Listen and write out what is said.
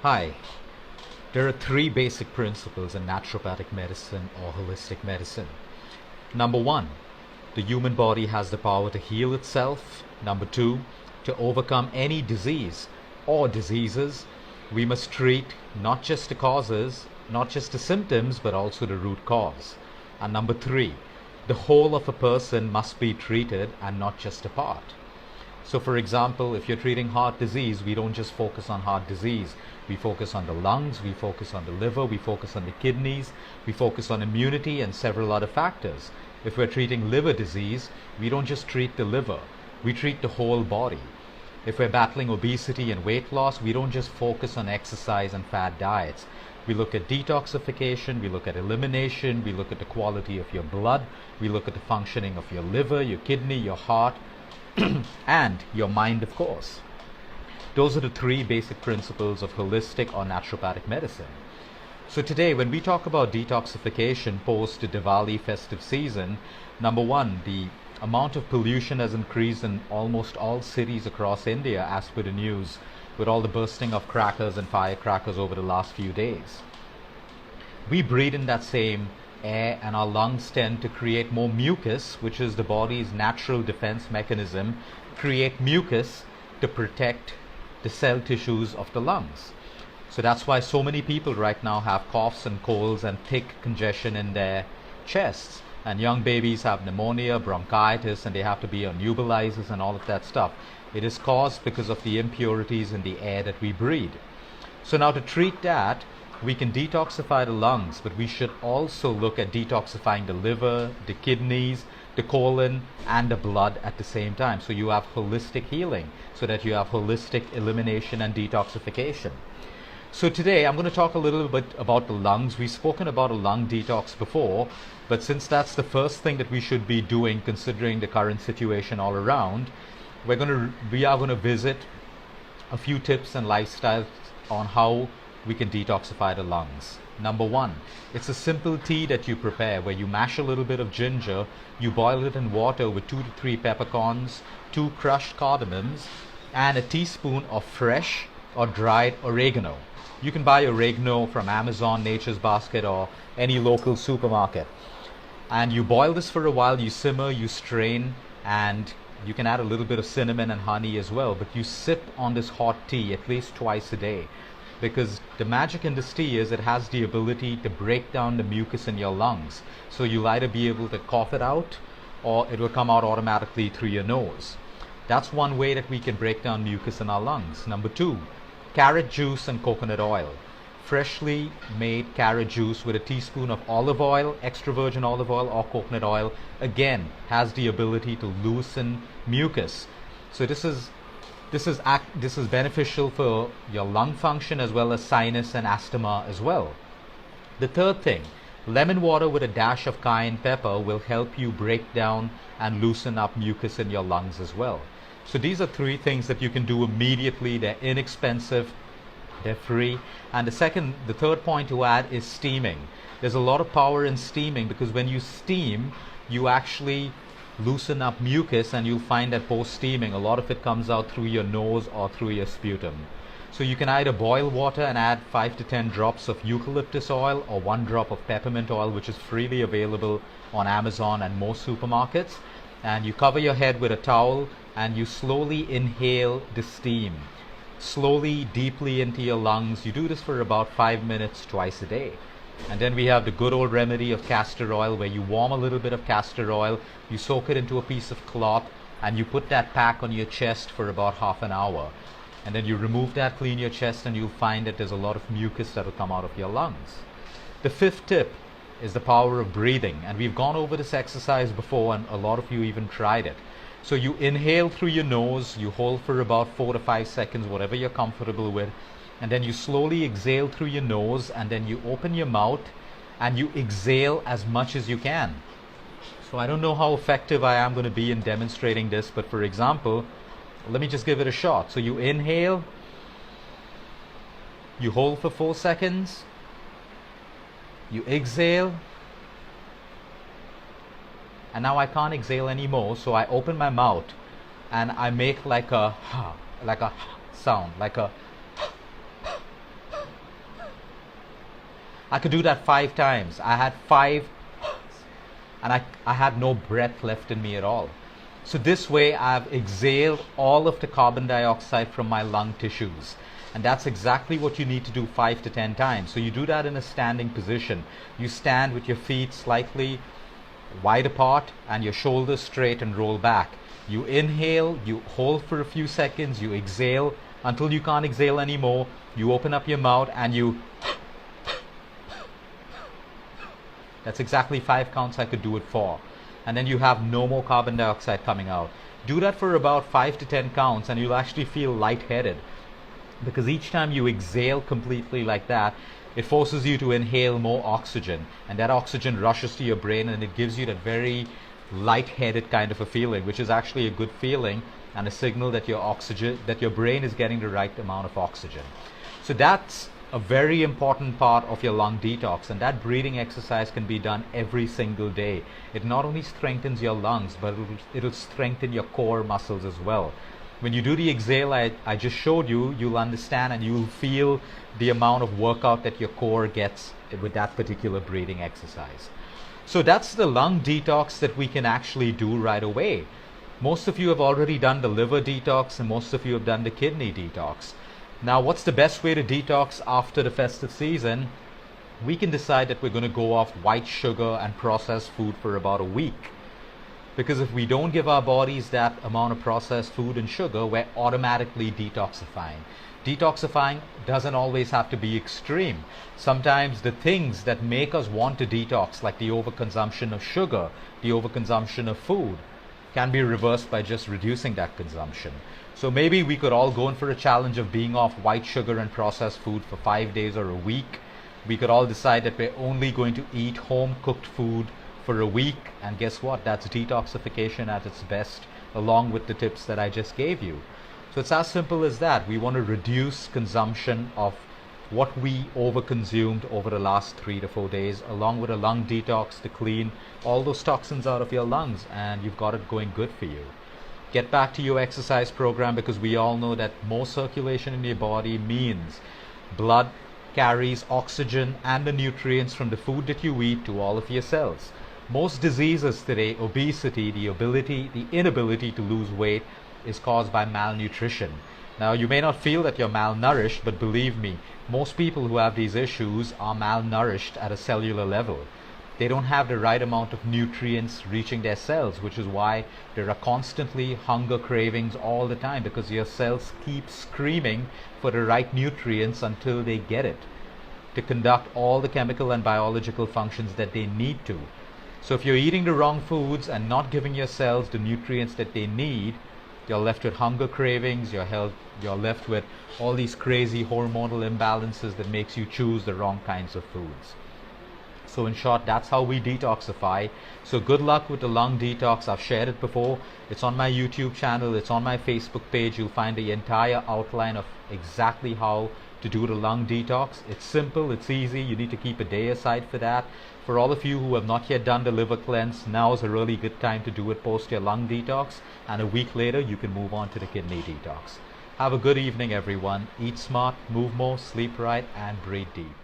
Hi, there are three basic principles in naturopathic medicine or holistic medicine. Number one, the human body has the power to heal itself. Number two, to overcome any disease or diseases, we must treat not just the causes, not just the symptoms, but also the root cause. And number three, the whole of a person must be treated and not just a part. So, for example, if you're treating heart disease, we don't just focus on heart disease. We focus on the lungs, we focus on the liver, we focus on the kidneys, we focus on immunity and several other factors. If we're treating liver disease, we don't just treat the liver, we treat the whole body. If we're battling obesity and weight loss, we don't just focus on exercise and fad diets. We look at detoxification, we look at elimination, we look at the quality of your blood, we look at the functioning of your liver, your kidney, your heart, and your mind, of course. Those are the three basic principles of holistic or naturopathic medicine. So today, when we talk about detoxification post the Diwali festive season, number one, the amount of pollution has increased in almost all cities across India as per the news, with all the bursting of crackers and firecrackers over the last few days. We breathe in that same air and our lungs tend to create more mucus, which is the body's natural defense mechanism, create mucus to protect the cell tissues of the lungs. So that's why so many people right now have coughs and colds and thick congestion in their chests. And young babies have pneumonia, bronchitis, and they have to be on nebulizers and all of that stuff. It is caused because of the impurities in the air that we breathe. So now to treat that, we can detoxify the lungs, but we should also look at detoxifying the liver, the kidneys, the colon, and the blood at the same time. So you have holistic healing, so that you have holistic elimination and detoxification. So today I'm going to talk a little bit about the lungs. We've spoken about a lung detox before, but since that's the first thing that we should be doing considering the current situation all around, we are going to visit a few tips and lifestyles on how we can detoxify the lungs. Number one, it's a simple tea that you prepare where you mash a little bit of ginger, you boil it in water with 2 to 3 peppercorns, 2 crushed cardamoms, and a teaspoon of fresh or dried oregano. You can buy oregano from Amazon, Nature's Basket, or any local supermarket. And you boil this for a while, you simmer, you strain, and you can add a little bit of cinnamon and honey as well. But you sip on this hot tea at least twice a day, because the magic in this tea is it has the ability to break down the mucus in your lungs. So you'll either be able to cough it out or it will come out automatically through your nose. That's one way that we can break down mucus in our lungs. Number two, carrot juice and coconut oil. Freshly made carrot juice with a teaspoon of olive oil, extra virgin olive oil or coconut oil, again has the ability to loosen mucus. So this is beneficial for your lung function as well as sinus and asthma as well. The third thing, lemon water with a dash of cayenne pepper will help you break down and loosen up mucus in your lungs as well. So these are three things that you can do immediately. They're inexpensive, they're free. And the third point to add is steaming. There's a lot of power in steaming because when you steam, you actually loosen up mucus, and you'll find that post steaming a lot of it comes out through your nose or through your sputum. So you can either boil water and add 5 to 10 drops of eucalyptus oil or 1 drop of peppermint oil, which is freely available on Amazon and most supermarkets, and you cover your head with a towel and you slowly inhale the steam slowly, deeply into your lungs. You do this for about 5 minutes twice a day. And then we have the good old remedy of castor oil, where you warm a little bit of castor oil, you soak it into a piece of cloth, and you put that pack on your chest for about half an hour. And then you remove that, clean your chest, and you'll find that there's a lot of mucus that will come out of your lungs. The fifth tip is the power of breathing. And we've gone over this exercise before, and a lot of you even tried it. So you inhale through your nose, you hold for about 4 to 5 seconds, whatever you're comfortable with. And then you slowly exhale through your nose, and then you open your mouth and you exhale as much as you can. So I don't know how effective I am going to be in demonstrating this, but for example, let me just give it a shot. So you inhale, you hold for 4 seconds, you exhale, and now I can't exhale anymore, so I open my mouth and I make like a sound, like a I could do that 5 times. I had 5 and I had no breath left in me at all. So this way I've exhaled all of the carbon dioxide from my lung tissues. And that's exactly what you need to do 5 to 10 times. So you do that in a standing position. You stand with your feet slightly wide apart and your shoulders straight and roll back. You inhale, you hold for a few seconds, you exhale until you can't exhale anymore. You open up your mouth and you... That's exactly 5 counts I could do it for. And then you have no more carbon dioxide coming out. Do that for about 5 to 10 counts and you'll actually feel lightheaded. Because each time you exhale completely like that, it forces you to inhale more oxygen. And that oxygen rushes to your brain and it gives you that very lightheaded kind of a feeling, which is actually a good feeling and a signal that your brain is getting the right amount of oxygen. So that's a very important part of your lung detox, and that breathing exercise can be done every single day. It not only strengthens your lungs, but it'll strengthen your core muscles as well. When you do the exhale I just showed you, you'll understand and you'll feel the amount of workout that your core gets with that particular breathing exercise. So that's the lung detox that we can actually do right away. Most of you have already done the liver detox and most of you have done the kidney detox. Now, what's the best way to detox after the festive season? We can decide that we're going to go off white sugar and processed food for about a week. Because if we don't give our bodies that amount of processed food and sugar, we're automatically detoxifying. Detoxifying doesn't always have to be extreme. Sometimes the things that make us want to detox, like the overconsumption of sugar, the overconsumption of food, can be reversed by just reducing that consumption. So maybe we could all go in for a challenge of being off white sugar and processed food for 5 days or a week. We could all decide that we're only going to eat home cooked food for a week, and guess what? That's detoxification at its best, along with the tips that I just gave you. So it's as simple as that. We want to reduce consumption of what we overconsumed over the last 3 to 4 days, along with a lung detox to clean all those toxins out of your lungs, and you've got it going good for you. Get back to your exercise program, because we all know that more circulation in your body means blood carries oxygen and the nutrients from the food that you eat to all of your cells. Most diseases today, obesity, the inability to lose weight, is caused by malnutrition. Now, you may not feel that you're malnourished, but believe me, most people who have these issues are malnourished at a cellular level. They don't have the right amount of nutrients reaching their cells, which is why there are constantly hunger cravings all the time, because your cells keep screaming for the right nutrients until they get it to conduct all the chemical and biological functions that they need to. So if you're eating the wrong foods and not giving your cells the nutrients that they need, you're left with hunger cravings, you're left with all these crazy hormonal imbalances that makes you choose the wrong kinds of foods. So in short, that's how we detoxify. So good luck with the lung detox. I've shared it before. It's on my YouTube channel. It's on my Facebook page. You'll find the entire outline of exactly how to do the lung detox. It's simple. It's easy. You need to keep a day aside for that. For all of you who have not yet done the liver cleanse, now is a really good time to do it post your lung detox. And a week later, you can move on to the kidney detox. Have a good evening, everyone. Eat smart, move more, sleep right, and breathe deep.